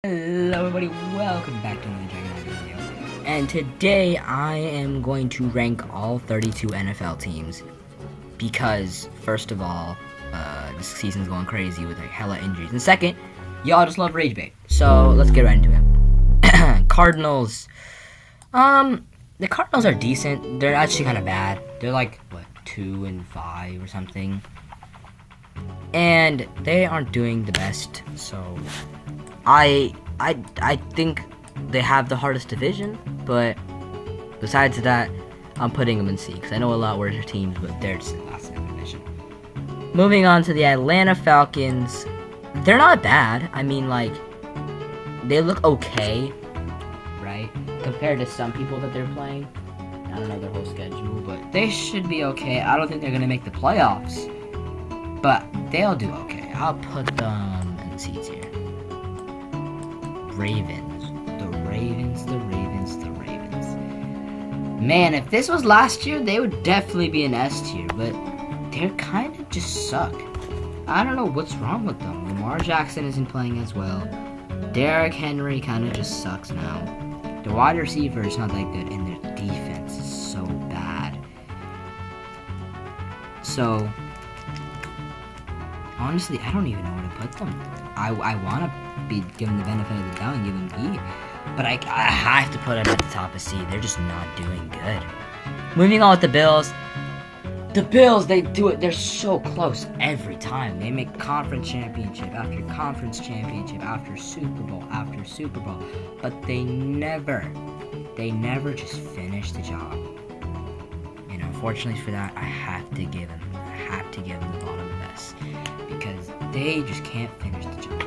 Hello everybody, welcome back to another Dragon Ball video. And today I am going to rank all 32 NFL teams because first of all, this season's going crazy with like hella injuries. And second, y'all just love rage bait. So let's get right into it. Cardinals. The Cardinals are decent. They're actually kind of bad. They're like what 2-5 or something, and they aren't doing the best. So I think they have the hardest division, but besides that, I'm putting them in C because I know a lot worse teams, but they're just in the last division. Moving on to the Atlanta Falcons, they're not bad. I mean, like, they look okay, right? Compared to some people that they're playing. I don't know their whole schedule, but they should be okay. I don't think they're gonna make the playoffs, but they'll do okay. I'll put them in C tier. Ravens. Man, if this was last year, they would definitely be an S tier, but they're kind of just suck. I don't know what's wrong with them. Lamar Jackson isn't playing as well. Derrick Henry kind of just sucks now. The wide receiver is not that good, and their defense is so bad. So, honestly, I don't even know where to put them. I want to be given the benefit of the doubt and give them E, but I have to put them at the top of C. They're just not doing good. Moving on with the Bills. The Bills, they do it. They're so close every time. They make conference championship after conference championship after Super Bowl after Super Bowl, but they never just finish the job. And unfortunately for that, I have to give them the bottom of the best because they just can't finish the job.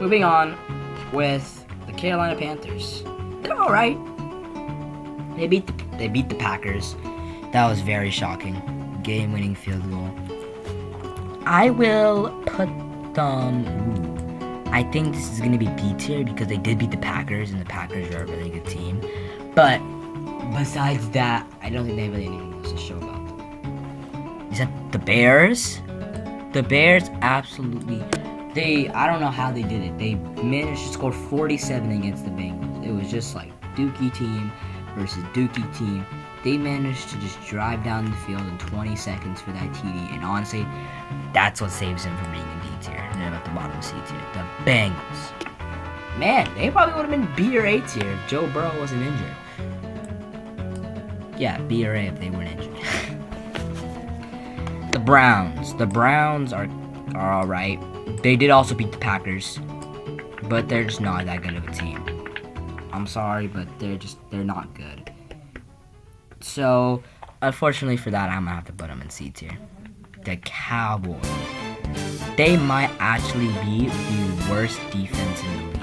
Moving on with the Carolina Panthers. They're all right. They beat the Packers. That was very shocking. Game-winning field goal. I will put them. I think this is gonna be B tier because they did beat the Packers, and the Packers are a really good team. But besides that, I don't think they have really anything else to show about them. Is that the Bears? The Bears absolutely. I don't know how they did it. They managed to score 47 against the Bengals. It was just like Dookie team versus Dookie team. They managed to just drive down the field in 20 seconds for that TD, and honestly, that's what saves them from being in D tier. And they're at the bottom of C tier. The Bengals. Man, they probably would have been B or A tier if Joe Burrow wasn't injured. Yeah, B or A if they weren't injured. The Browns. The Browns are alright. They did also beat the Packers, but they're just not that good of a team. I'm sorry, but they're not good. So, unfortunately for that, I'm gonna have to put them in C tier. The Cowboys. They might actually be the worst defense in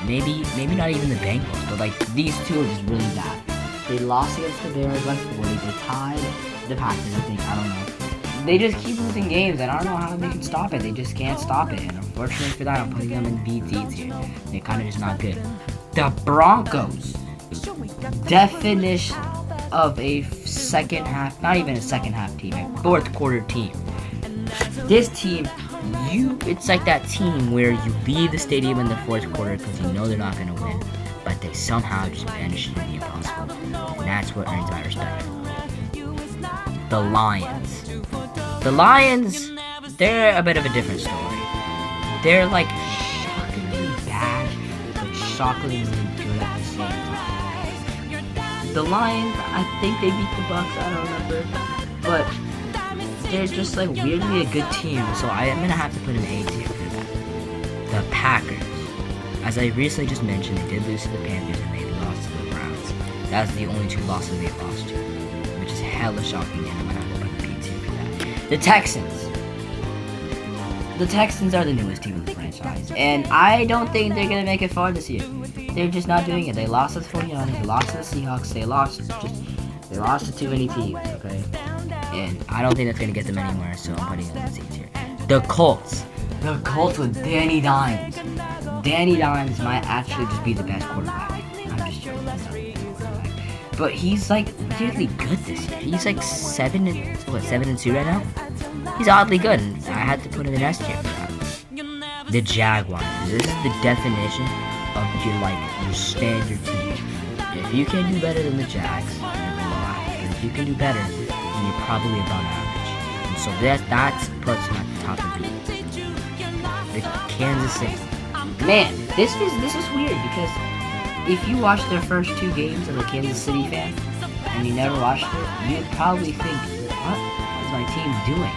the league. Maybe not even the Bengals, but like these two are just really bad. They lost against the Bears by 40. They tied the Packers, I think. I don't know. They just keep losing games, and I don't know how they can stop it. They just can't stop it. And unfortunately for that, I'm putting them in B tier. They're kind of just not good. The Broncos. Definition of a second half, not even a second half team, a fourth quarter team. This team, it's like that team where you leave the stadium in the fourth quarter because you know they're not going to win, but they somehow just manage to do the impossible. And that's what earns my respect. The Lions. The Lions, they're a bit of a different story. They're like shockingly bad, but shockingly good at the same time. The Lions, I think they beat the Bucks, I don't remember, but they're just like weirdly a good team, so I am gonna have to put an A tier for that. The Packers, as I recently just mentioned, they did lose to the Panthers and they lost to the Browns. That's the only two losses they lost to, which is hella shocking, and I'm gonna have to put a B tier for that. The Texans. The Texans are the newest team in the franchise, and I don't think they're gonna make it far this year. They're just not doing it. They lost to the 49ers, they lost to the Seahawks, they lost to too many teams, okay? And I don't think that's gonna get them anywhere, so I'm putting them in C tier. The Colts. The Colts with Danny Dimes. Danny Dimes might actually just be the best quarterback. I'm just joking. He's not the best quarterback. But he's like weirdly good this year. He's like 7-2 right now. He's oddly good, and I had to put him in S tier for that. The Jaguars. This is the definition of your standard team. If you can do better than the Jags, you're below average. If you can do better, then you're probably above average. And so that puts them at the top of the league. The Kansas City. Man, this is weird because if you watch their first 2 games as a Kansas City fan and you never watched it, you'd probably think, what is my team doing?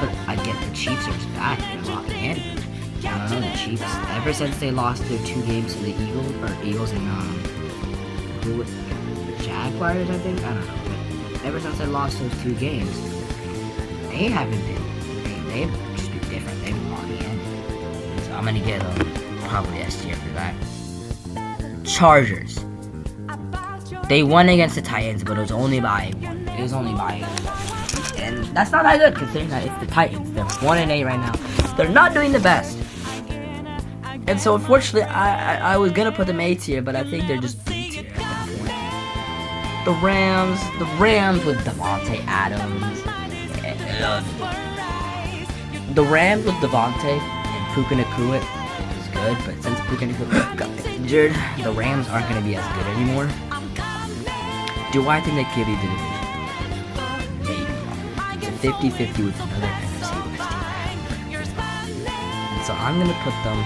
But I get the Chiefs are just back. They're locked in. I don't know, the Chiefs, ever since they lost their 2 games to the Eagles and the Jaguars, I think? I don't know. But ever since they lost those 2 games, they haven't been, they've just been different. They've been locking in. So I'm going to get probably S tier for that. Chargers. They won against the Titans, but it was only by 1. It was only by 1. And that's not that good considering that it's the Titans. They're 1-8 right now. They're not doing the best. And so unfortunately, I was gonna put them A tier, but I think they're just B tier at that point. The Rams with Devontae Adams. The Rams with Devontae and Puka Nacua is good, but since Puka Nacua got injured, the Rams aren't gonna be as good anymore. Do I think they could be the division? Maybe. It's a 50-50 with another NFC West team. And so I'm gonna put them.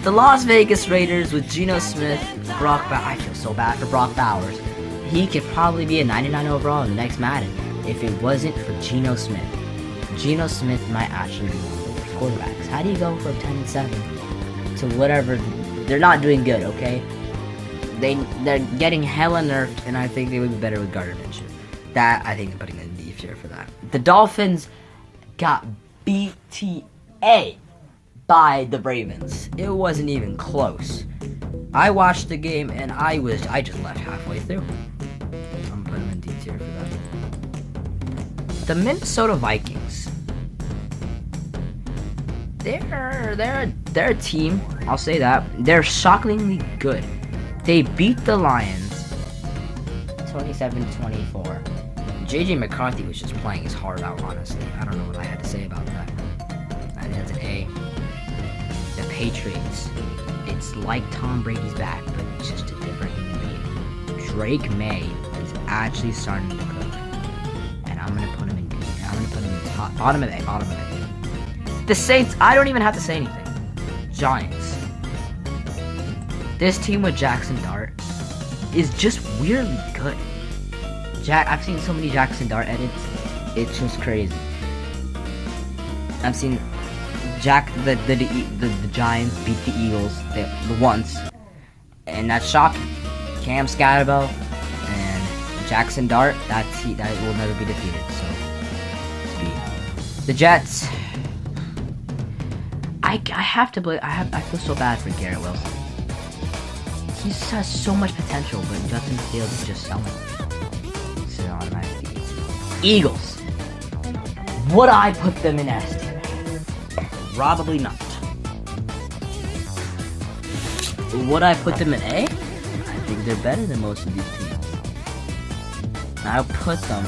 The Las Vegas Raiders with Geno Smith, Brock Bowers. I feel so bad for Brock Bowers. He could probably be a 99 overall in the next Madden if it wasn't for Geno Smith. Geno Smith might actually be one of the worst quarterbacks. How do you go from 10-7 to whatever? They're not doing good, okay? They're getting hella nerfed, and I think they would be better with Gardner Minshew. That, I think I'm putting in D tier for that. The Dolphins got BTA by the Ravens. It wasn't even close. I watched the game and I just left halfway through. I'm putting them in D tier for that. The Minnesota Vikings. They're a team. I'll say that. They're shockingly good. They beat the Lions 27-24. JJ McCarthy was just playing his heart out, honestly. I don't know what I had to say about that. I think that's an A. The Patriots. It's like Tom Brady's back, but it's just a different human being. Drake May is actually starting to cook. And I'm going to put him in B. I'm going to put him in top. Bottom of A. The Saints, I don't even have to say anything. Giants. This team with Jackson Dart is just weirdly good. I've seen so many Jackson Dart edits. It's just crazy. I've seen the Giants beat the Eagles once, and that's shocking. Cam Scatterbo and Jackson Dart, that will never be defeated. So, the Jets. I have to believe. I feel so bad for Garrett Wilson. He just has so much potential, but Justin Fields is just so much. So automatic D. Eagles. Would I put them in S tier? Probably not. Would I put them in A? I think they're better than most of these teams. I'll put them.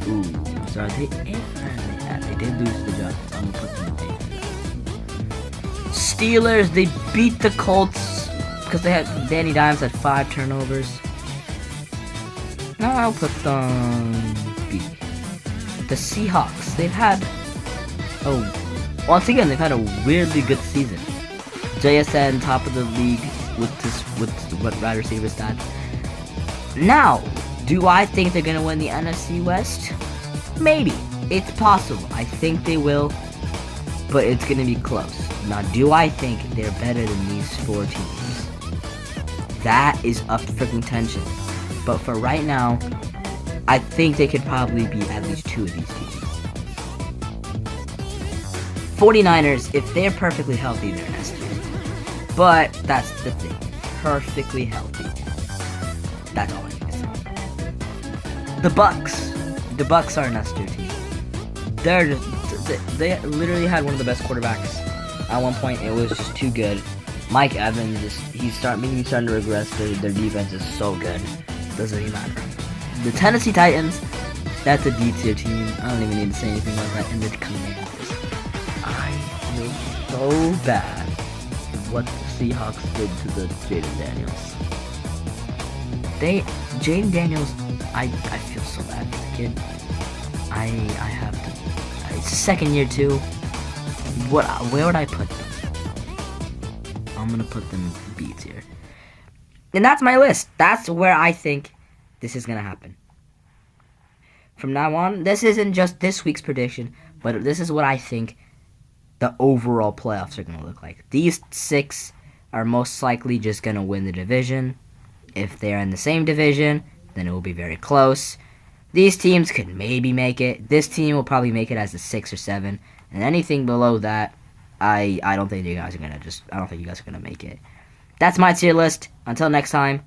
Ooh, so are they A? Yeah, they did lose the Giants. I'm gonna put them in A. Steelers, they beat the Colts because they had Danny Dimes had 5 turnovers. No, I'll put them B. The Seahawks, they've had once again they've had a weirdly good season. JSN top of the league with what wide receiver stats. Now, do I think they're gonna win the NFC West? Maybe. It's possible. I think they will, but it's gonna be close. Now, do I think they're better than these 4 teams? That is up for contention. But for right now, I think they could probably be at least 2 of these teams. 49ers, if they're perfectly healthy, they're an S tier. But that's the thing. Perfectly healthy. That's all I need to say. The Bucks. The Bucks are an S tier team. They literally had one of the best quarterbacks. At one point, it was just too good. Mike Evans, he's starting to regress. Their defense is so good. Doesn't even matter. The Tennessee Titans, that's a D tier team. I don't even need to say anything about that. And the Commanders. I so bad what the Seahawks did to the Jaden Daniels. Jaden Daniels, I feel so bad for the kid. I have to. It's the second year too. Where would I put them? I'm gonna put them B tier. And that's my list. That's where I think this is gonna happen. From now on, this isn't just this week's prediction, but this is what I think the overall playoffs are gonna look like. These 6 are most likely just gonna win the division. If they're in the same division, then it will be very close. These teams could maybe make it. This team will probably make it as a 6 or 7, and anything below that, I don't think you guys are gonna make it. That's my tier list. Until next time,